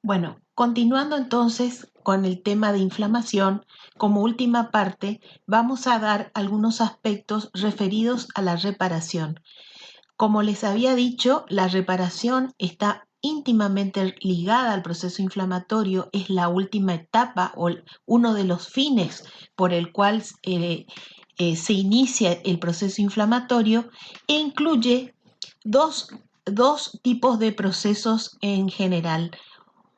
Bueno, continuando entonces con el tema de inflamación, como última parte, vamos a dar algunos aspectos referidos a la reparación. Como les había dicho, la reparación está íntimamente ligada al proceso inflamatorio, es la última etapa o uno de los fines por el cual se inicia el proceso inflamatorio e incluye dos, dos tipos de procesos en general,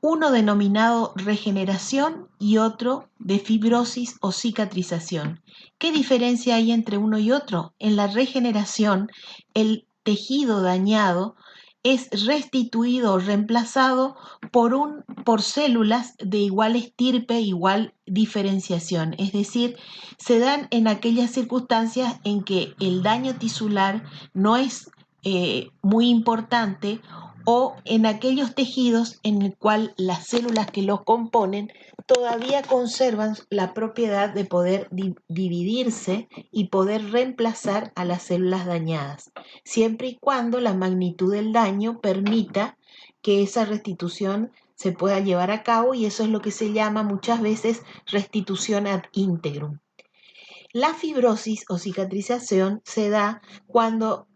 uno denominado regeneración y otro de fibrosis o cicatrización. ¿Qué diferencia hay entre uno y otro? En la regeneración, el tejido dañado es restituido o reemplazado por células de igual estirpe, igual diferenciación. Es decir, se dan en aquellas circunstancias en que el daño tisular no es muy importante, o en aquellos tejidos en el cual las células que los componen todavía conservan la propiedad de poder dividirse y poder reemplazar a las células dañadas, siempre y cuando la magnitud del daño permita que esa restitución se pueda llevar a cabo, y eso es lo que se llama muchas veces restitución ad integrum. La fibrosis o cicatrización se da cuando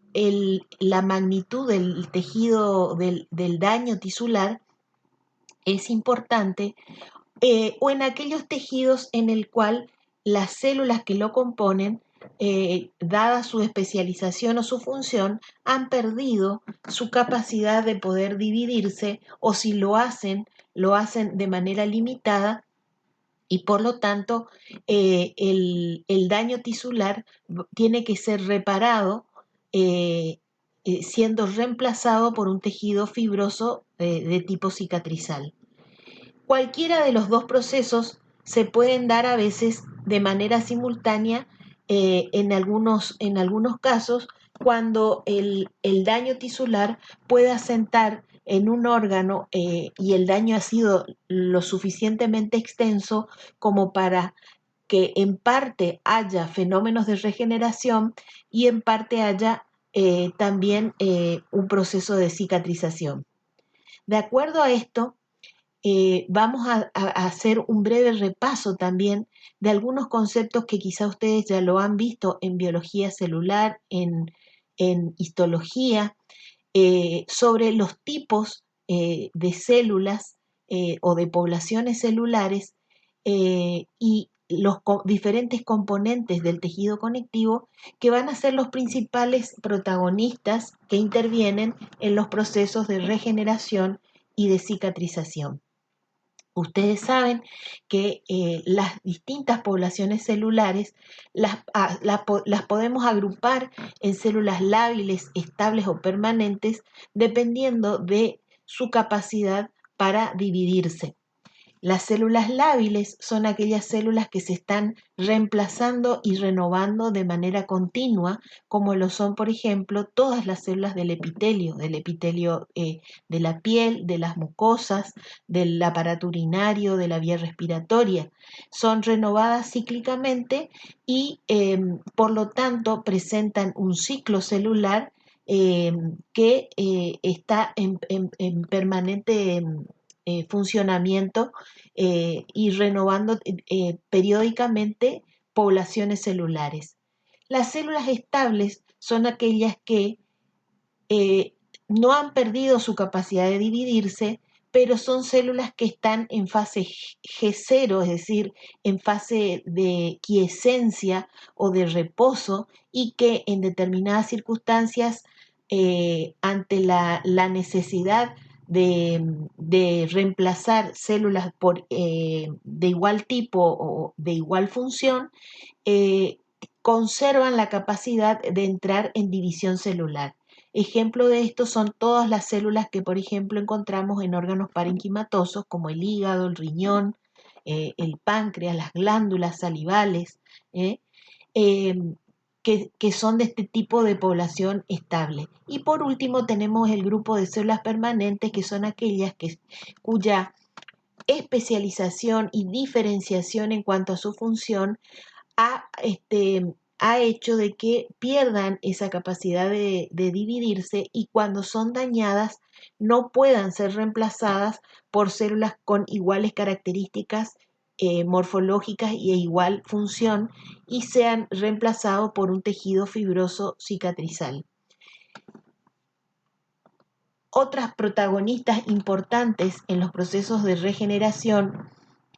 la magnitud del tejido del daño tisular es importante, o en aquellos tejidos en el cual las células que lo componen, dada su especialización o su función, han perdido su capacidad de poder dividirse, o si lo hacen de manera limitada, y por lo tanto el daño tisular tiene que ser reparado, siendo reemplazado por un tejido fibroso de tipo cicatrizal. Cualquiera de los dos procesos se pueden dar a veces de manera simultánea, en algunos casos, cuando el daño tisular puede asentar en un órgano, y el daño ha sido lo suficientemente extenso como para que en parte haya fenómenos de regeneración y en parte haya también un proceso de cicatrización. De acuerdo a esto, vamos a hacer un breve repaso también de algunos conceptos que quizá ustedes ya lo han visto en biología celular, en histología, sobre los tipos de células o de poblaciones celulares, y los diferentes componentes del tejido conectivo que van a ser los principales protagonistas que intervienen en los procesos de regeneración y de cicatrización. Ustedes saben que las distintas poblaciones celulares las podemos agrupar en células lábiles, estables o permanentes, dependiendo de su capacidad para dividirse. Las células lábiles son aquellas células que se están reemplazando y renovando de manera continua, como lo son, por ejemplo, todas las células del epitelio de la piel, de las mucosas, del aparato urinario, de la vía respiratoria. Son renovadas cíclicamente y por lo tanto presentan un ciclo celular que está en permanente funcionamiento, y renovando periódicamente poblaciones celulares. Las células estables son aquellas que eh, no han perdido su capacidad de dividirse, pero son células que están en fase G0, es decir, en fase de quiescencia o de reposo, y que en determinadas circunstancias, ante la necesidad de reemplazar células de igual tipo o de igual función, eh, conservan la capacidad de entrar en división celular. Ejemplo de esto son todas las células que, por ejemplo, encontramos en órganos parenquimatosos como el hígado, el riñón, el páncreas, las glándulas salivales, ¿eh? eh, que son de este tipo de población estable. Y por último tenemos el grupo de células permanentes, que son aquellas cuya especialización y diferenciación en cuanto a su función ha ha hecho de que pierdan esa capacidad de dividirse y cuando son dañadas no puedan ser reemplazadas por células con iguales características morfológicas y igual función y sean reemplazados por un tejido fibroso cicatrizal. Otras protagonistas importantes en los procesos de regeneración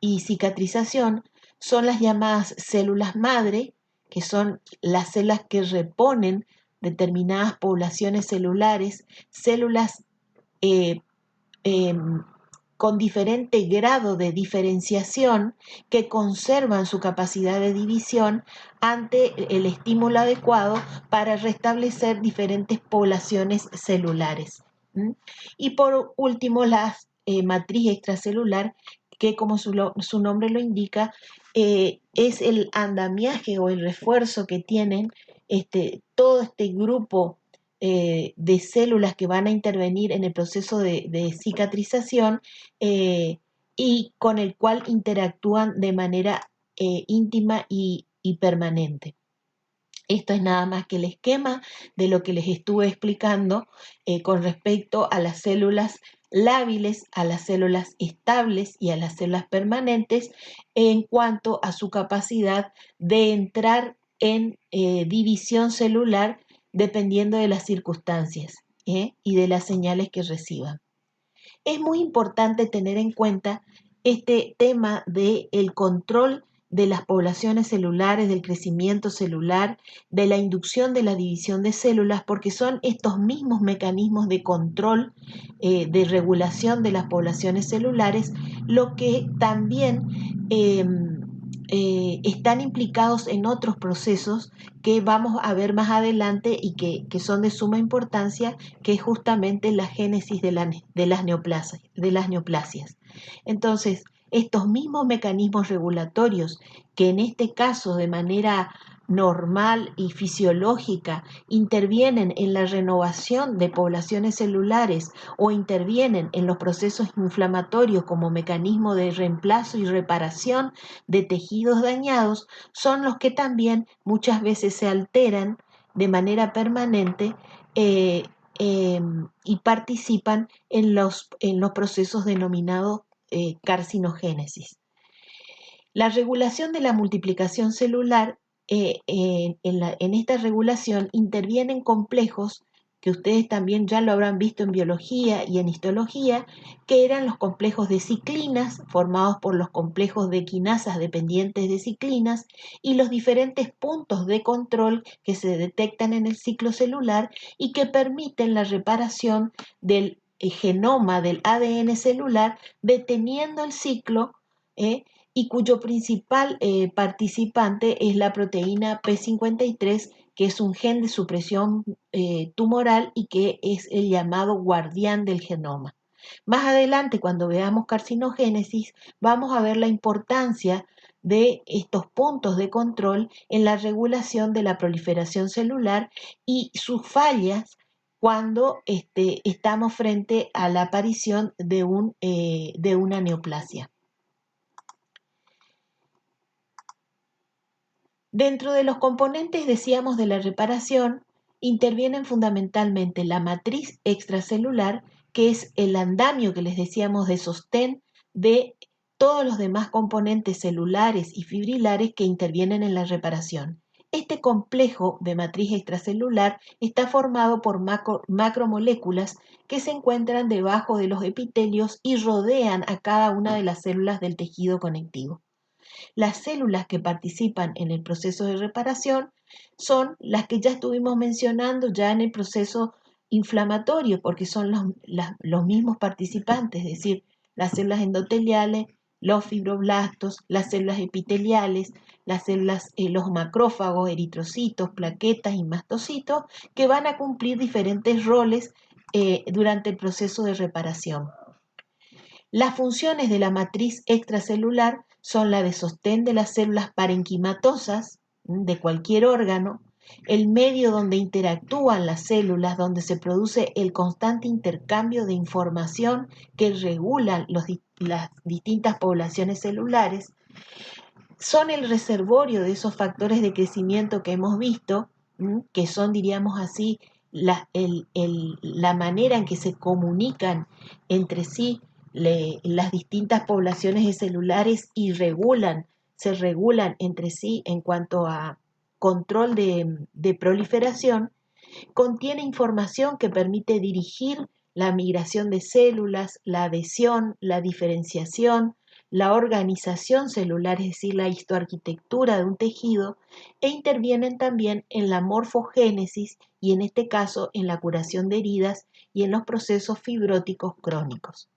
y cicatrización son las llamadas células madre, que son las células que reponen determinadas poblaciones celulares, células eh, eh, con diferente grado de diferenciación que conservan su capacidad de división ante el estímulo adecuado para restablecer diferentes poblaciones celulares. ¿Mm? Y por último, la matriz extracelular, que como su nombre lo indica, es el andamiaje o el refuerzo que tienen todo este grupo de células que van a intervenir en el proceso de cicatrización y con el cual interactúan de manera íntima y permanente. Esto es nada más que el esquema de lo que les estuve explicando con respecto a las células lábiles, a las células estables y a las células permanentes en cuanto a su capacidad de entrar en división celular dependiendo de las circunstancias y de las señales que reciban. Es muy importante tener en cuenta este tema del control de las poblaciones celulares, del crecimiento celular, de la inducción de la división de células, porque son estos mismos mecanismos de control, de regulación de las poblaciones celulares, lo que también están implicados en otros procesos que vamos a ver más adelante y que son de suma importancia, que es justamente la génesis de las neoplasias. Entonces, estos mismos mecanismos regulatorios que en este caso de manera normal y fisiológica intervienen en la renovación de poblaciones celulares o intervienen en los procesos inflamatorios como mecanismo de reemplazo y reparación de tejidos dañados, son los que también muchas veces se alteran de manera permanente y participan en los procesos denominados carcinogénesis. La regulación de la multiplicación celular, en esta regulación intervienen complejos que ustedes también ya lo habrán visto en biología y en histología, que eran los complejos de ciclinas, formados por los complejos de quinasas dependientes de ciclinas, y los diferentes puntos de control que se detectan en el ciclo celular y que permiten la reparación del genoma del ADN celular, deteniendo el ciclo, y cuyo principal participante es la proteína P53, que es un gen de supresión tumoral y que es el llamado guardián del genoma. Más adelante, cuando veamos carcinogénesis, vamos a ver la importancia de estos puntos de control en la regulación de la proliferación celular y sus fallas cuando estamos frente a la aparición de una neoplasia. Dentro de los componentes, decíamos, de la reparación, intervienen fundamentalmente la matriz extracelular, que es el andamio que les decíamos de sostén de todos los demás componentes celulares y fibrilares que intervienen en la reparación. Este complejo de matriz extracelular está formado por macromoléculas que se encuentran debajo de los epitelios y rodean a cada una de las células del tejido conectivo. Las células que participan en el proceso de reparación son las que ya estuvimos mencionando ya en el proceso inflamatorio, porque son los mismos participantes, es decir, las células endoteliales, los fibroblastos, las células epiteliales, las células, los macrófagos, eritrocitos, plaquetas y mastocitos, que van a cumplir diferentes roles durante el proceso de reparación. Las funciones de la matriz extracelular son la de sostén de las células parenquimatosas de cualquier órgano, el medio donde interactúan las células, donde se produce el constante intercambio de información que regulan las distintas poblaciones celulares, son el reservorio de esos factores de crecimiento que hemos visto, que son, diríamos así, la manera en que se comunican entre sí las distintas poblaciones de celulares y se regulan entre sí en cuanto a control de proliferación. Contiene información que permite dirigir la migración de células, la adhesión, la diferenciación, la organización celular, es decir, la histoarquitectura de un tejido, e intervienen también en la morfogénesis y en este caso en la curación de heridas y en los procesos fibróticos crónicos.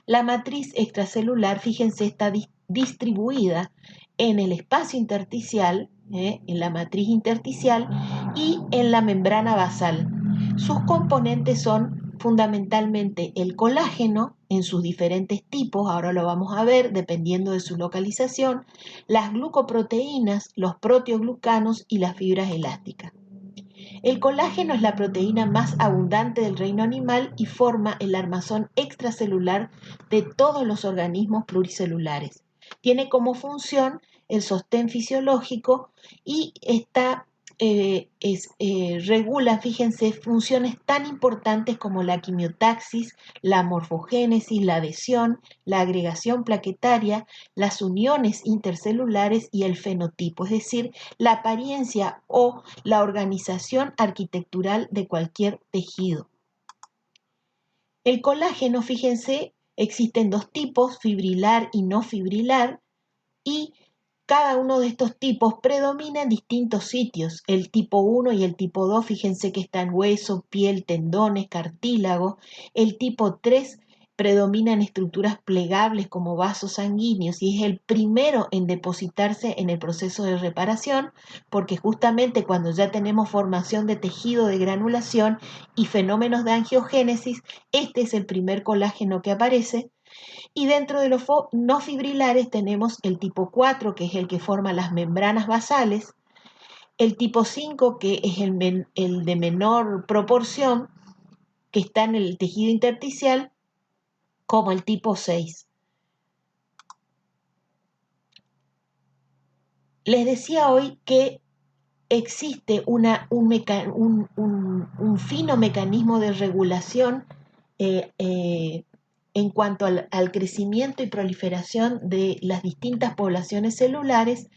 La matriz extracelular, fíjense, está distribuida en el espacio intersticial, en la matriz intersticial y en la membrana basal. Sus componentes son fundamentalmente el colágeno en sus diferentes tipos, ahora lo vamos a ver dependiendo de su localización, las glucoproteínas, los proteoglucanos y las fibras elásticas. El colágeno es la proteína más abundante del reino animal y forma el armazón extracelular de todos los organismos pluricelulares. Tiene como función el sostén fisiológico y regula, fíjense, funciones tan importantes como la quimiotaxis, la morfogénesis, la adhesión, la agregación plaquetaria, las uniones intercelulares y el fenotipo, es decir, la apariencia o la organización arquitectural de cualquier tejido. El colágeno, fíjense, existen dos tipos, fibrilar y no fibrilar, y cada uno de estos tipos predomina en distintos sitios. El tipo 1 y el tipo 2, fíjense que está en hueso, piel, tendones, cartílago. El tipo 3 predomina en estructuras plegables como vasos sanguíneos y es el primero en depositarse en el proceso de reparación, porque justamente cuando ya tenemos formación de tejido de granulación y fenómenos de angiogénesis, este es el primer colágeno que aparece. Y dentro de los no fibrilares tenemos el tipo 4, que es el que forma las membranas basales, el tipo 5, que es el de menor proporción, que está en el tejido intersticial, como el tipo 6. Les decía hoy que existe un fino mecanismo de regulación en cuanto al crecimiento y proliferación de las distintas poblaciones celulares,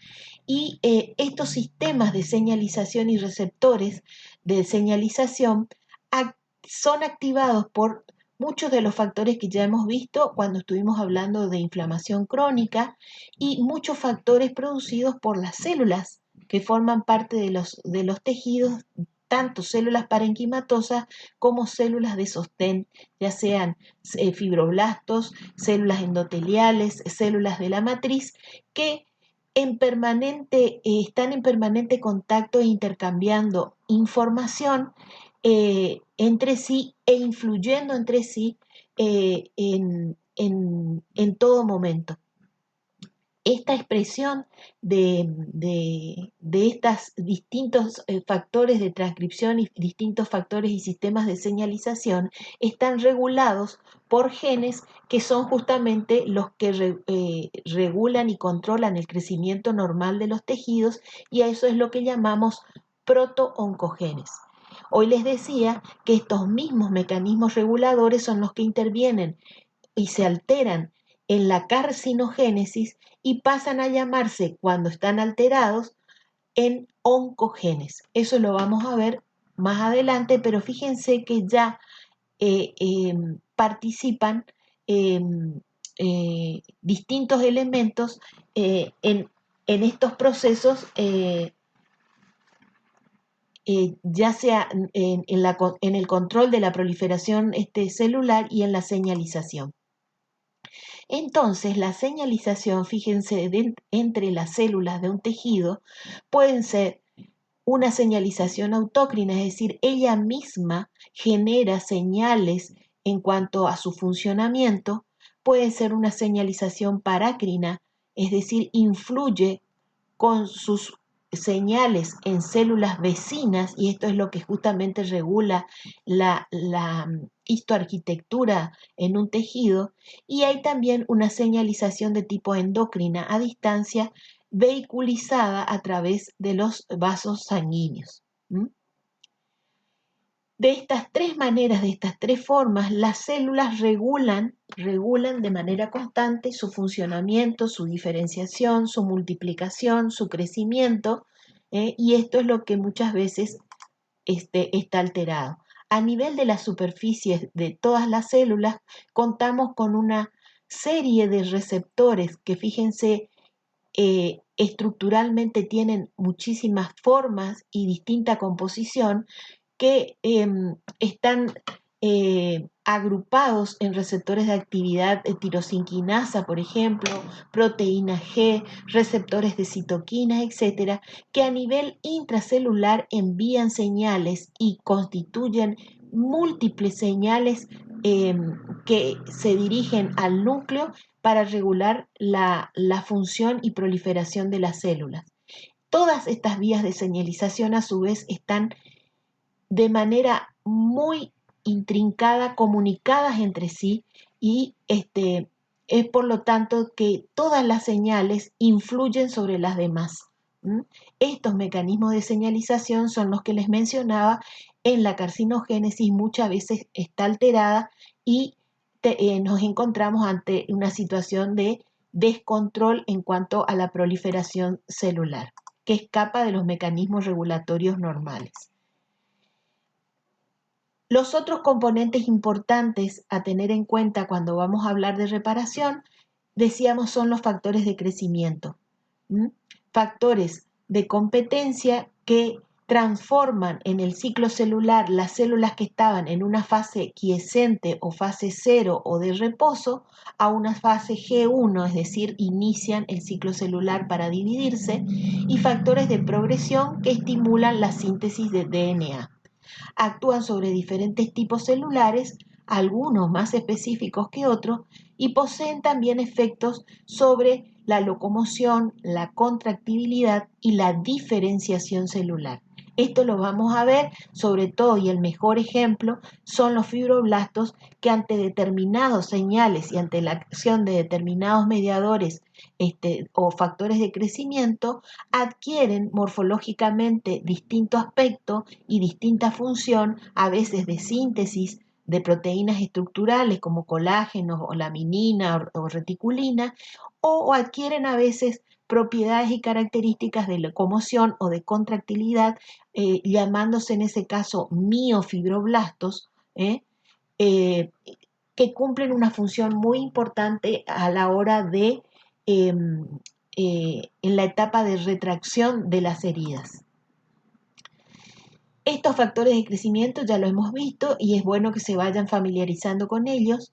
y estos sistemas de señalización y receptores de señalización son activados por muchos de los factores que ya hemos visto cuando estuvimos hablando de inflamación crónica y muchos factores producidos por las células que forman parte de los tejidos, tanto células parenquimatosas como células de sostén, ya sean fibroblastos, células endoteliales, células de la matriz, que están en permanente contacto e intercambiando información entre sí e influyendo entre sí en todo momento. Esta expresión de estos distintos factores de transcripción y distintos factores y sistemas de señalización están regulados por genes que son justamente los que regulan y controlan el crecimiento normal de los tejidos, y a eso es lo que llamamos proto-oncogenes. Hoy les decía que estos mismos mecanismos reguladores son los que intervienen y se alteran en la carcinogénesis y pasan a llamarse, cuando están alterados, en oncogenes. Eso lo vamos a ver más adelante, pero fíjense que ya participan distintos elementos en estos procesos, ya sea en el control de la proliferación celular y en la señalización. Entonces, la señalización, fíjense, entre las células de un tejido pueden ser una señalización autócrina, es decir, ella misma genera señales en cuanto a su funcionamiento. Puede ser una señalización parácrina, es decir, influye con sus señales en células vecinas, y esto es lo que justamente regula histoarquitectura en un tejido, y hay también una señalización de tipo endocrina a distancia vehiculizada a través de los vasos sanguíneos. De estas tres maneras, de estas tres formas, las células regulan de manera constante su funcionamiento, su diferenciación, su multiplicación, su crecimiento, y esto es lo que muchas veces está alterado. A nivel de las superficies de todas las células, contamos con una serie de receptores que, fíjense, estructuralmente tienen muchísimas formas y distinta composición, que están agrupados en receptores de actividad tirosinquinasa, por ejemplo, proteína G, receptores de citoquinas, etcétera, que a nivel intracelular envían señales y constituyen múltiples señales que se dirigen al núcleo para regular la función y proliferación de las células. Todas estas vías de señalización, a su vez, están de manera muy intrincada, comunicadas entre sí, y es por lo tanto que todas las señales influyen sobre las demás. Estos mecanismos de señalización son los que les mencionaba. En la carcinogénesis muchas veces está alterada y nos encontramos ante una situación de descontrol en cuanto a la proliferación celular, que escapa de los mecanismos regulatorios normales. Los otros componentes importantes a tener en cuenta cuando vamos a hablar de reparación, decíamos, son los factores de crecimiento. Factores de competencia que transforman en el ciclo celular las células que estaban en una fase quiescente o fase 0 o de reposo a una fase G1, es decir, inician el ciclo celular para dividirse, y factores de progresión que estimulan la síntesis de DNA. Actúan sobre diferentes tipos celulares, algunos más específicos que otros, y poseen también efectos sobre la locomoción, la contractibilidad y la diferenciación celular. Esto lo vamos a ver sobre todo, y el mejor ejemplo son los fibroblastos, que ante determinadas señales y ante la acción de determinados mediadores o factores de crecimiento, adquieren morfológicamente distinto aspecto y distinta función, a veces de síntesis de proteínas estructurales como colágeno o laminina o reticulina, o adquieren a veces propiedades y características de locomoción o de contractilidad, llamándose en ese caso miofibroblastos, que cumplen una función muy importante a la hora de en la etapa de retracción de las heridas. Estos factores de crecimiento ya lo hemos visto y es bueno que se vayan familiarizando con ellos.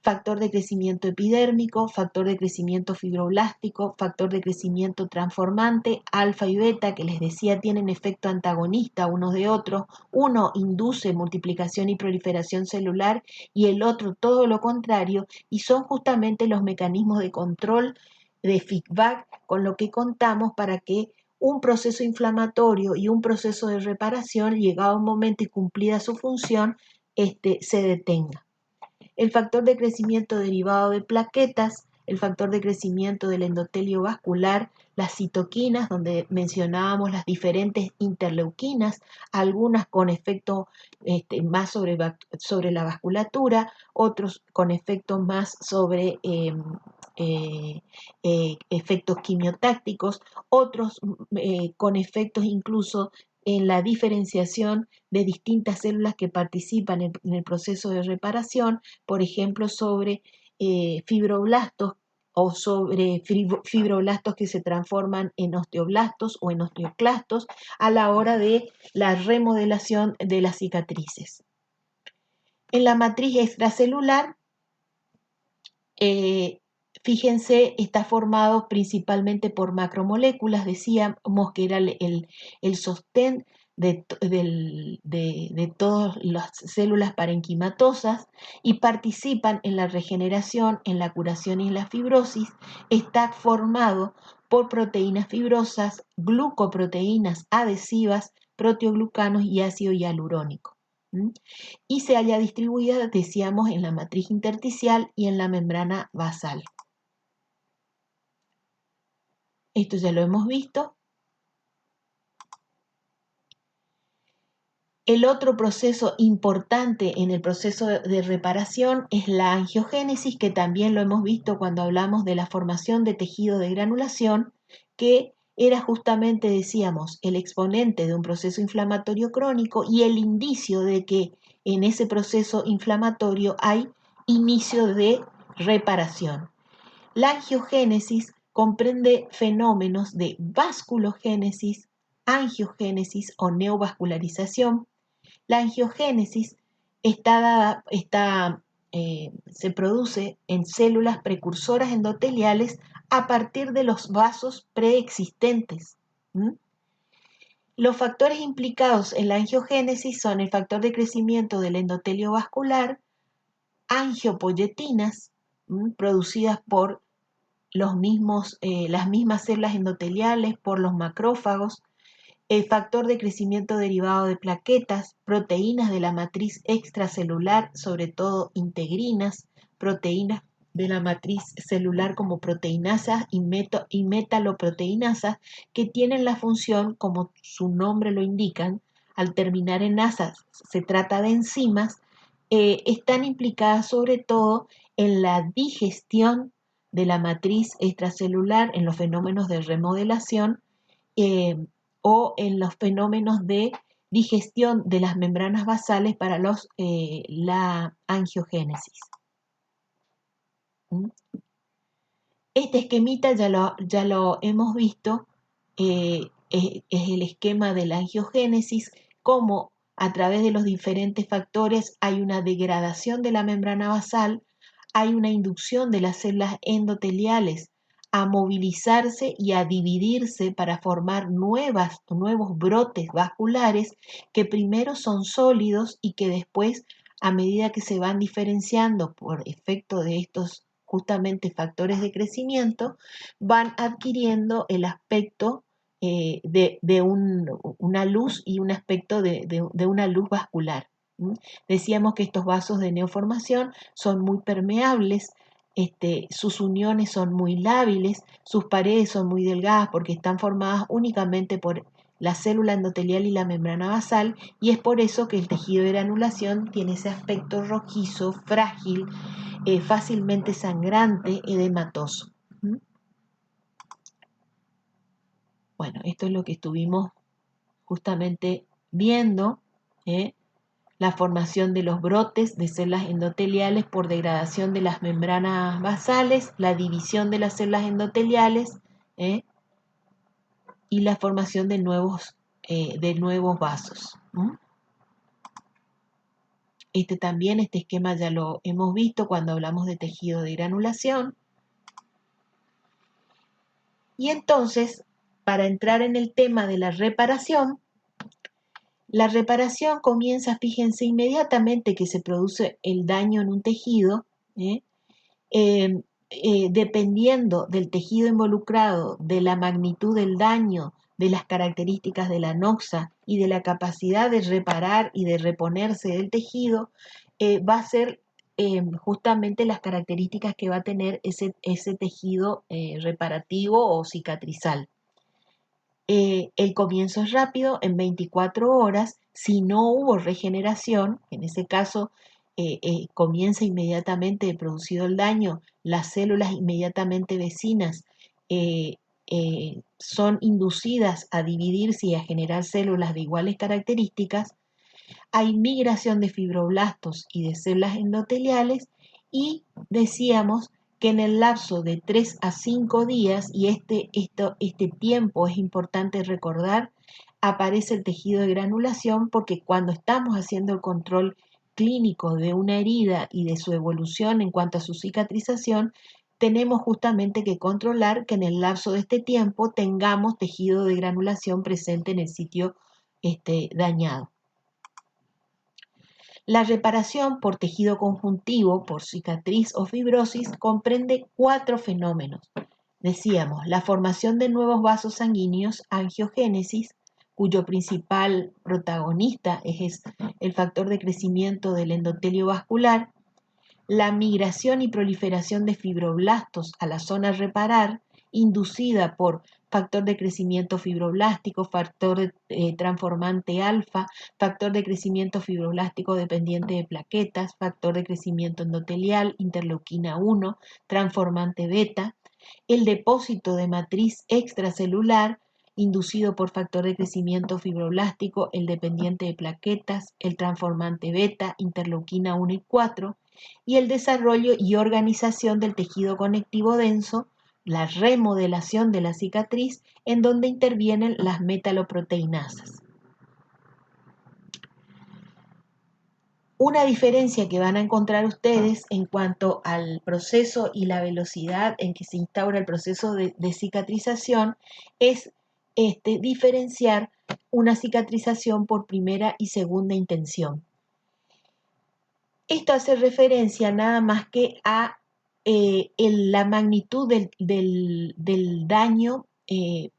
Factor de crecimiento epidérmico, factor de crecimiento fibroblástico, factor de crecimiento transformante, alfa y beta, que les decía tienen efecto antagonista unos de otros. Uno induce multiplicación y proliferación celular y el otro todo lo contrario, y son justamente los mecanismos de control, de feedback, con lo que contamos para que un proceso inflamatorio y un proceso de reparación, llegado un momento y cumplida su función, se detenga. El factor de crecimiento derivado de plaquetas, el factor de crecimiento del endotelio vascular, las citoquinas, donde mencionábamos las diferentes interleuquinas, algunas con efecto más sobre la vasculatura, otros con efectos más sobre efectos quimiotácticos, otros con efectos incluso en la diferenciación de distintas células que participan en el proceso de reparación, por ejemplo, sobre fibroblastos o sobre fibroblastos que se transforman en osteoblastos o en osteoclastos a la hora de la remodelación de las cicatrices. En la matriz extracelular, fíjense, está formado principalmente por macromoléculas, decíamos que era el sostén de todas las células parenquimatosas, y participan en la regeneración, en la curación y en la fibrosis. Está formado por proteínas fibrosas, glucoproteínas adhesivas, proteoglucanos y ácido hialurónico. ¿m? Y se halla distribuida, decíamos, en la matriz intersticial y en la membrana basal. Esto ya lo hemos visto. El otro proceso importante en el proceso de reparación es la angiogénesis, que también lo hemos visto cuando hablamos de la formación de tejido de granulación, que era justamente, decíamos, el exponente de un proceso inflamatorio crónico y el indicio de que en ese proceso inflamatorio hay inicio de reparación. La angiogénesis comprende fenómenos de vasculogénesis, angiogénesis o neovascularización. La angiogénesis se produce en células precursoras endoteliales a partir de los vasos preexistentes. Los factores implicados en la angiogénesis son el factor de crecimiento del endotelio vascular, angiopoyetinas, producidas por las mismas células endoteliales, por los macrófagos, el factor de crecimiento derivado de plaquetas, proteínas de la matriz extracelular, sobre todo integrinas, proteínas de la matriz celular como proteinasas y metaloproteinasas, que tienen la función, como su nombre lo indican, al terminar en asas, se trata de enzimas, están implicadas sobre todo en la digestión de la matriz extracelular, en los fenómenos de remodelación, o en los fenómenos de digestión de las membranas basales para la angiogénesis. Este esquemita ya lo hemos visto, es el esquema de la angiogénesis, cómo a través de los diferentes factores hay una degradación de la membrana basal, hay una inducción de las células endoteliales a movilizarse y a dividirse para formar nuevos brotes vasculares que primero son sólidos y que después, a medida que se van diferenciando por efecto de estos justamente factores de crecimiento, van adquiriendo el aspecto de una luz y un aspecto de una luz vascular. Decíamos que estos vasos de neoformación son muy permeables, sus uniones son muy lábiles, sus paredes son muy delgadas porque están formadas únicamente por la célula endotelial y la membrana basal, y es por eso que el tejido de granulación tiene ese aspecto rojizo, frágil, fácilmente sangrante, edematoso. Bueno, esto es lo que estuvimos justamente viendo, la formación de los brotes de células endoteliales por degradación de las membranas basales, la división de las células endoteliales, y la formación de nuevos vasos. Este esquema ya lo hemos visto cuando hablamos de tejido de granulación. Y entonces, para entrar en el tema de la reparación comienza, fíjense, inmediatamente que se produce el daño en un tejido, dependiendo del tejido involucrado, de la magnitud del daño, de las características de la noxa y de la capacidad de reparar y de reponerse del tejido, va a ser justamente las características que va a tener ese tejido reparativo o cicatrizal. El comienzo es rápido, en 24 horas. Si no hubo regeneración, en ese caso comienza inmediatamente producido el daño, las células inmediatamente vecinas son inducidas a dividirse y a generar células de iguales características, hay migración de fibroblastos y de células endoteliales, y decíamos que en el lapso de 3 a 5 días, y este tiempo es importante recordar, aparece el tejido de granulación, porque cuando estamos haciendo el control clínico de una herida y de su evolución en cuanto a su cicatrización, tenemos justamente que controlar que en el lapso de este tiempo tengamos tejido de granulación presente en el sitio dañado. La reparación por tejido conjuntivo, por cicatriz o fibrosis, comprende 4 fenómenos. Decíamos, la formación de nuevos vasos sanguíneos, angiogénesis, cuyo principal protagonista es el factor de crecimiento del endotelio vascular, la migración y proliferación de fibroblastos a la zona a reparar, inducida por factor de crecimiento fibroblástico, factor transformante alfa, factor de crecimiento fibroblástico dependiente de plaquetas, factor de crecimiento endotelial, interleuquina 1, transformante beta, el depósito de matriz extracelular inducido por factor de crecimiento fibroblástico, el dependiente de plaquetas, el transformante beta, interleuquina 1 y 4, y el desarrollo y organización del tejido conectivo denso, la remodelación de la cicatriz, en donde intervienen las metaloproteinasas. Una diferencia que van a encontrar ustedes en cuanto al proceso y la velocidad en que se instaura el proceso de cicatrización es diferenciar una cicatrización por primera y segunda intención. Esto hace referencia nada más que a la magnitud del daño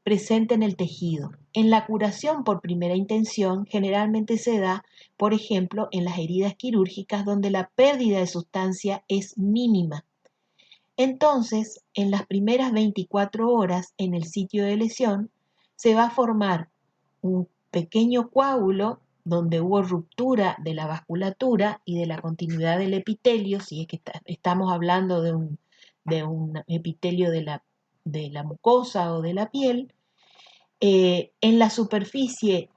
presente en el tejido. En la curación por primera intención generalmente se da, por ejemplo, en las heridas quirúrgicas donde la pérdida de sustancia es mínima. Entonces, en las primeras 24 horas en el sitio de lesión se va a formar un pequeño coágulo donde hubo ruptura de la vasculatura y de la continuidad del epitelio, si es que estamos hablando de un epitelio de la mucosa o de la piel. En la superficie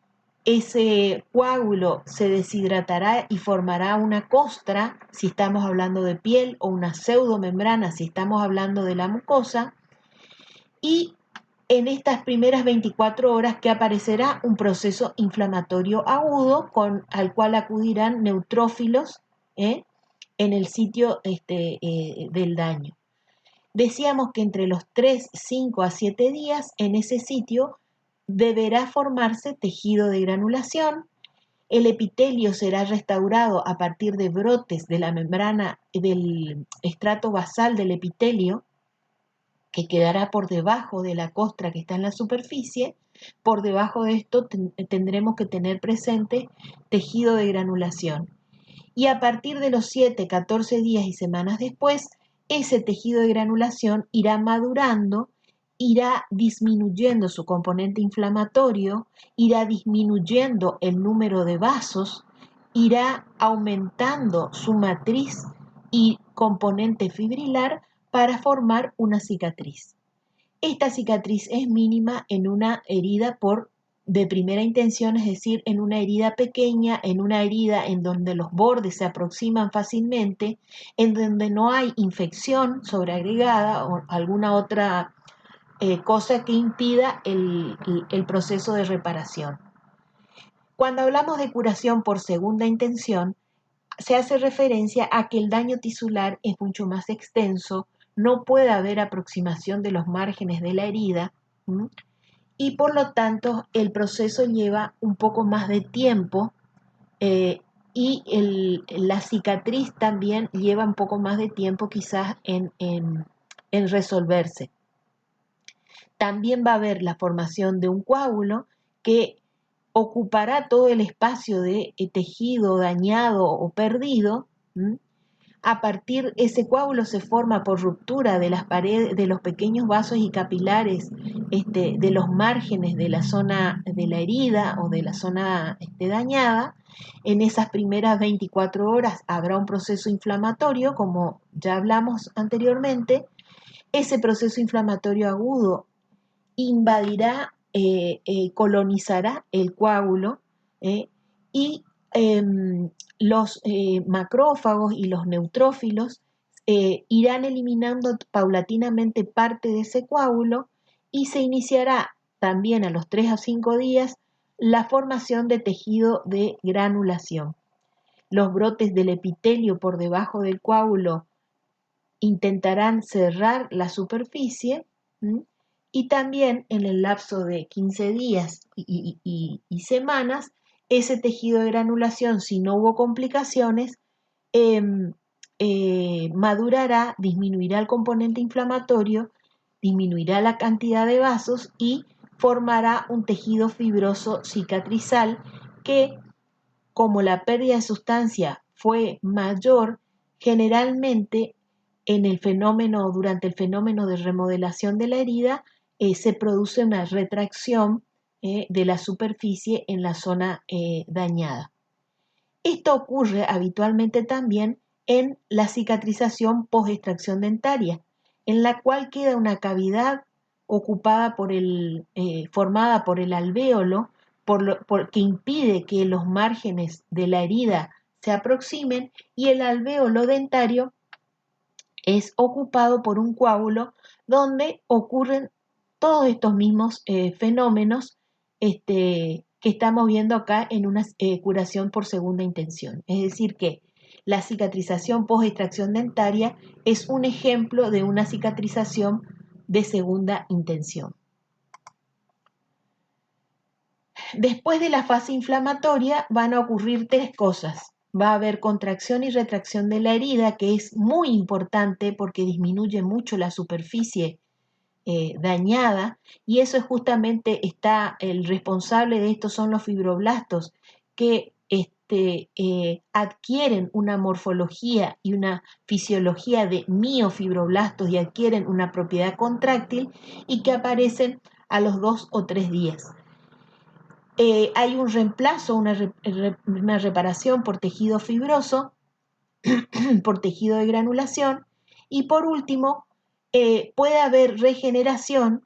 ese coágulo se deshidratará y formará una costra si estamos hablando de piel o una pseudomembrana si estamos hablando de la mucosa, y en estas primeras 24 horas que aparecerá un proceso inflamatorio agudo al cual acudirán neutrófilos en el sitio del daño. Decíamos que entre los 3, 5 a 7 días en ese sitio deberá formarse tejido de granulación. El epitelio será restaurado a partir de brotes de la membrana del estrato basal del epitelio, que quedará por debajo de la costra que está en la superficie. Por debajo de esto tendremos que tener presente tejido de granulación. Y a partir de los 7, 14 días y semanas después, ese tejido de granulación irá madurando, irá disminuyendo su componente inflamatorio, irá disminuyendo el número de vasos, irá aumentando su matriz y componente fibrilar para formar una cicatriz. Esta cicatriz es mínima en una herida de primera intención, es decir, en una herida pequeña, en una herida en donde los bordes se aproximan fácilmente, en donde no hay infección sobreagregada o alguna otra cosa que impida el proceso de reparación. Cuando hablamos de curación por segunda intención, se hace referencia a que el daño tisular es mucho más extenso, no puede haber aproximación de los márgenes de la herida, y por lo tanto el proceso lleva un poco más de tiempo, y la cicatriz también lleva un poco más de tiempo quizás en resolverse. También va a haber la formación de un coágulo que ocupará todo el espacio de tejido dañado o perdido. A partir, ese coágulo se forma por ruptura de las paredes, de los pequeños vasos y capilares, de los márgenes de la zona de la herida o de la zona dañada. En esas primeras 24 horas habrá un proceso inflamatorio, como ya hablamos anteriormente. Ese proceso inflamatorio agudo invadirá, colonizará el coágulo, y los macrófagos y los neutrófilos irán eliminando paulatinamente parte de ese coágulo, y se iniciará también a los 3 a 5 días la formación de tejido de granulación. Los brotes del epitelio por debajo del coágulo intentarán cerrar la superficie, y también en el lapso de 15 días y semanas, ese tejido de granulación, si no hubo complicaciones, madurará, disminuirá el componente inflamatorio, disminuirá la cantidad de vasos y formará un tejido fibroso cicatrizal que, como la pérdida de sustancia fue mayor, generalmente durante el fenómeno de remodelación de la herida, se produce una retracción de la superficie en la zona dañada. Esto ocurre habitualmente también en la cicatrización post-extracción dentaria, en la cual queda una cavidad ocupada formada por el alvéolo, que impide que los márgenes de la herida se aproximen, y el alvéolo dentario es ocupado por un coágulo donde ocurren todos estos mismos fenómenos que estamos viendo acá en una curación por segunda intención. Es decir, que la cicatrización post-extracción dentaria es un ejemplo de una cicatrización de segunda intención. Después de la fase inflamatoria van a ocurrir tres cosas. Va a haber contracción y retracción de la herida, que es muy importante porque disminuye mucho la superficie dañada, y eso es justamente el responsable de esto son los fibroblastos, que adquieren una morfología y una fisiología de miofibroblastos y adquieren una propiedad contráctil y que aparecen a los 2 o 3 días. Hay un reemplazo, una reparación por tejido fibroso, por tejido de granulación, y por último, puede haber regeneración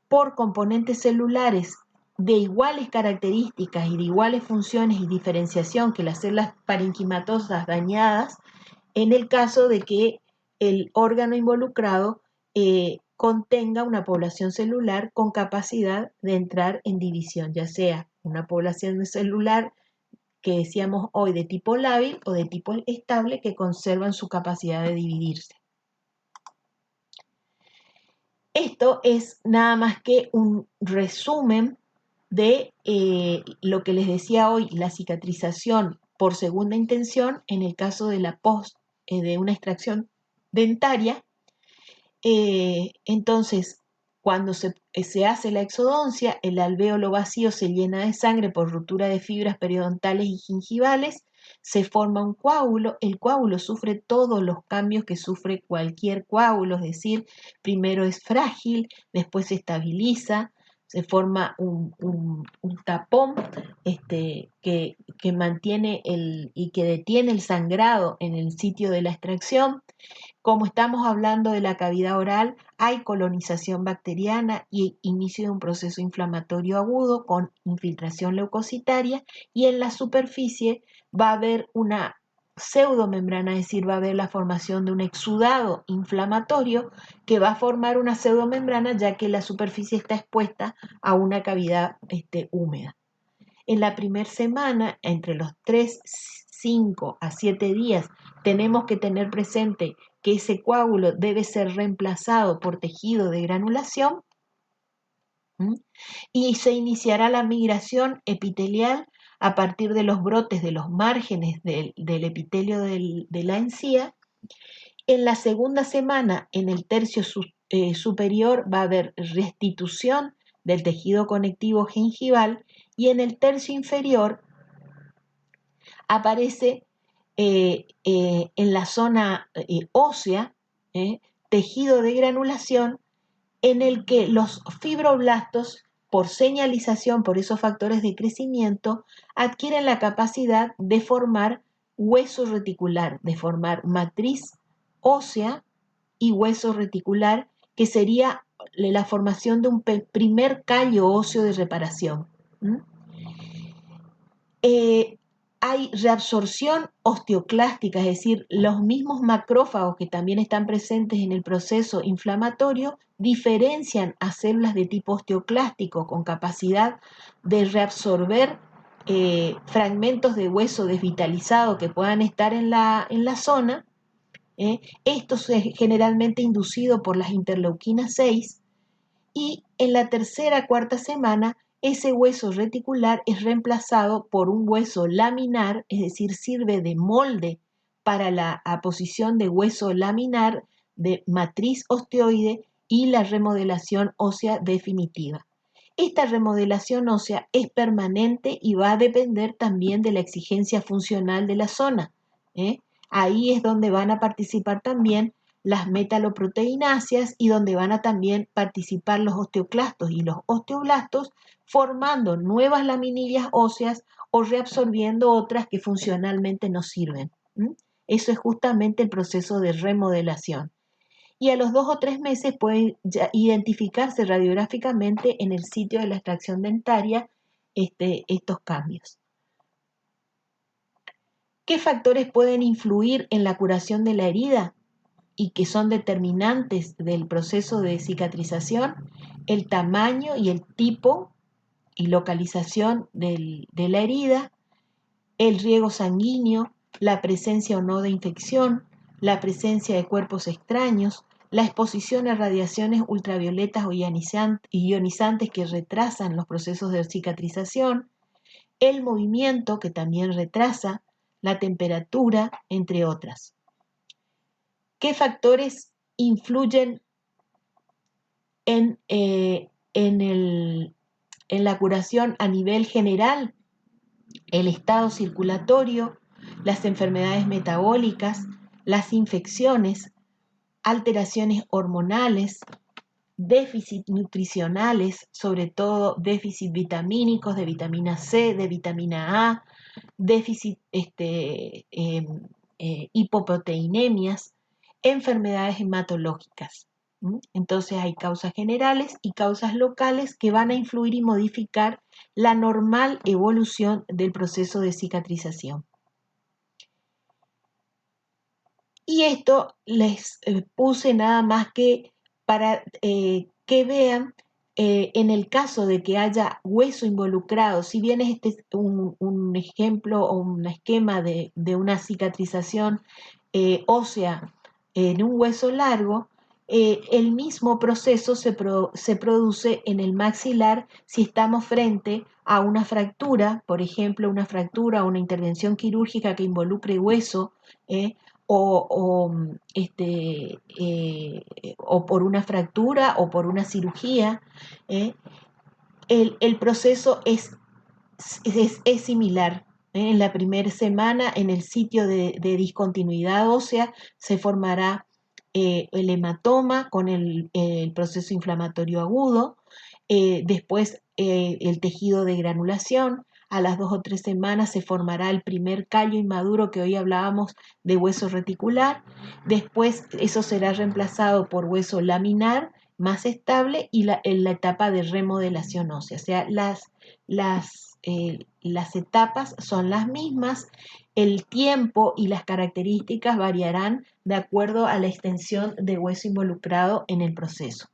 por componentes celulares de iguales características y de iguales funciones y diferenciación que las células parenquimatosas dañadas, en el caso de que el órgano involucrado contenga una población celular con capacidad de entrar en división, ya sea una población celular que decíamos hoy de tipo lábil o de tipo estable, que conservan su capacidad de dividirse. Esto es nada más que un resumen de lo que les decía hoy, la cicatrización por segunda intención en el caso de la de una extracción dentaria. Entonces, cuando se hace la exodoncia, el alvéolo vacío se llena de sangre por ruptura de fibras periodontales y gingivales, se forma un coágulo, el coágulo sufre todos los cambios que sufre cualquier coágulo, es decir, primero es frágil, después se estabiliza, se forma un tapón que mantiene y que detiene el sangrado en el sitio de la extracción. Como estamos hablando de la cavidad oral, hay colonización bacteriana y inicio de un proceso inflamatorio agudo con infiltración leucocitaria, y en la superficie va a haber una pseudomembrana, es decir, va a haber la formación de un exudado inflamatorio que va a formar una pseudomembrana ya que la superficie está expuesta a una cavidad húmeda. En la primera semana, entre los 3, 5 a 7 días, tenemos que tener presente que ese coágulo debe ser reemplazado por tejido de granulación, y se iniciará la migración epitelial a partir de los brotes de los márgenes del epitelio de la encía. En la segunda semana, en el tercio superior, va a haber restitución del tejido conectivo gengival, y en el tercio inferior aparece en la zona ósea, tejido de granulación, en el que los fibroblastos, por señalización, por esos factores de crecimiento, adquieren la capacidad de formar hueso reticular, de formar matriz ósea y hueso reticular, que sería la formación de un primer callo óseo de reparación. Hay reabsorción osteoclástica, es decir, los mismos macrófagos que también están presentes en el proceso inflamatorio diferencian a células de tipo osteoclástico con capacidad de reabsorber fragmentos de hueso desvitalizado que puedan estar en la zona. Esto es generalmente inducido por las interleuquinas 6, y en la tercera, cuarta semana ese hueso reticular es reemplazado por un hueso laminar, es decir, sirve de molde para la aposición de hueso laminar de matriz osteoide y la remodelación ósea definitiva. Esta remodelación ósea es permanente y va a depender también de la exigencia funcional de la zona. Ahí es donde van a participar también las metaloproteináceas y donde van a también participar los osteoclastos y los osteoblastos, formando nuevas laminillas óseas o reabsorbiendo otras que funcionalmente no sirven. Eso es justamente el proceso de remodelación. Y a los 2 o 3 meses pueden ya identificarse radiográficamente en el sitio de la extracción dentaria estos cambios. ¿Qué factores pueden influir en la curación de la herida y que son determinantes del proceso de cicatrización? El tamaño y el tipo y localización de la herida, el riego sanguíneo, la presencia o no de infección, la presencia de cuerpos extraños, la exposición a radiaciones ultravioletas o ionizantes que retrasan los procesos de cicatrización, el movimiento que también retrasa, la temperatura, entre otras. ¿Qué factores influyen en la curación a nivel general? El estado circulatorio, las enfermedades metabólicas, las infecciones, alteraciones hormonales, déficits nutricionales, sobre todo déficits vitamínicos, de vitamina C, de vitamina A, déficit hipoproteinemias, enfermedades hematológicas. Entonces hay causas generales y causas locales que van a influir y modificar la normal evolución del proceso de cicatrización. Y esto les puse nada más que para que vean en el caso de que haya hueso involucrado, si bien este es un ejemplo o un esquema de una cicatrización ósea en un hueso largo, el mismo proceso se produce en el maxilar si estamos frente a una fractura, por ejemplo, una fractura o una intervención quirúrgica que involucre hueso, o por una fractura o por una cirugía. El proceso es similar. En la primera semana, en el sitio de discontinuidad ósea, se formará el hematoma con el proceso inflamatorio agudo, después el tejido de granulación. A las 2 o 3 semanas se formará el primer callo inmaduro que hoy hablábamos de hueso reticular. Después eso será reemplazado por hueso laminar más estable y en la etapa de remodelación ósea. O sea, las etapas son las mismas, el tiempo y las características variarán de acuerdo a la extensión de hueso involucrado en el proceso.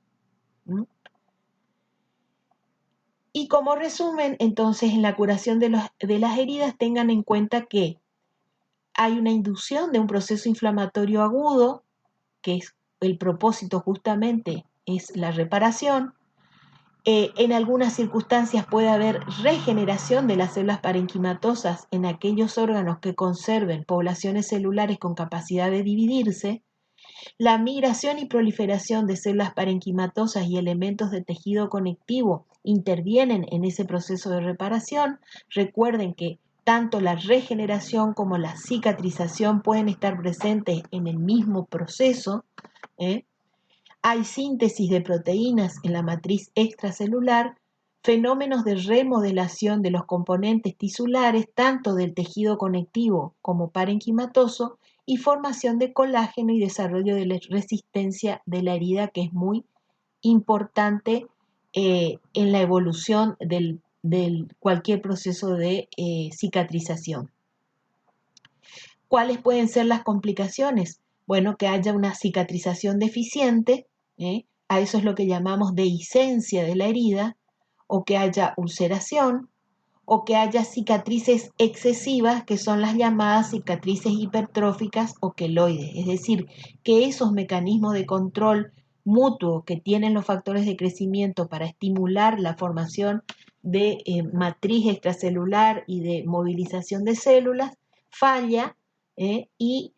Y como resumen, entonces, en la curación de las heridas, tengan en cuenta que hay una inducción de un proceso inflamatorio agudo, que es el propósito justamente es la reparación. En algunas circunstancias puede haber regeneración de las células parenquimatosas en aquellos órganos que conserven poblaciones celulares con capacidad de dividirse. La migración y proliferación de células parenquimatosas y elementos de tejido conectivo intervienen en ese proceso de reparación. Recuerden que tanto la regeneración como la cicatrización pueden estar presentes en el mismo proceso. Hay síntesis de proteínas en la matriz extracelular, fenómenos de remodelación de los componentes tisulares, tanto del tejido conectivo como parenquimatoso, y formación de colágeno y desarrollo de la resistencia de la herida, que es muy importante en la evolución del cualquier proceso de cicatrización. ¿Cuáles pueden ser las complicaciones? Bueno, que haya una cicatrización deficiente, a eso es lo que llamamos dehiscencia de la herida, o que haya ulceración, o que haya cicatrices excesivas, que son las llamadas cicatrices hipertróficas o queloides, es decir, que esos mecanismos de control mutuo que tienen los factores de crecimiento para estimular la formación de matriz extracelular y de movilización de células, falla y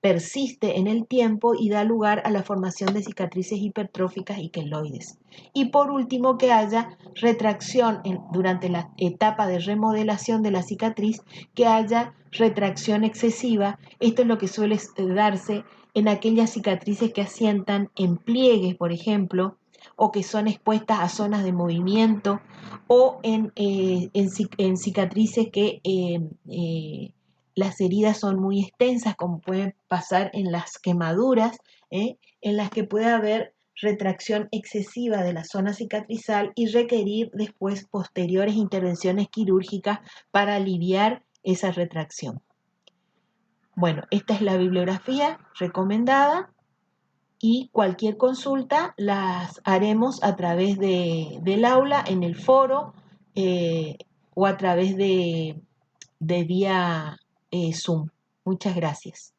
persiste en el tiempo y da lugar a la formación de cicatrices hipertróficas y queloides. Y por último, que haya retracción durante la etapa de remodelación de la cicatriz, que haya retracción excesiva. Esto es lo que suele darse en aquellas cicatrices que asientan en pliegues, por ejemplo, o que son expuestas a zonas de movimiento, o en cicatrices que las heridas son muy extensas, como puede pasar en las quemaduras, en las que puede haber retracción excesiva de la zona cicatrizal y requerir después posteriores intervenciones quirúrgicas para aliviar esa retracción. Bueno, esta es la bibliografía recomendada y cualquier consulta las haremos a través del aula, en el foro, o a través de vía Zoom. Muchas gracias.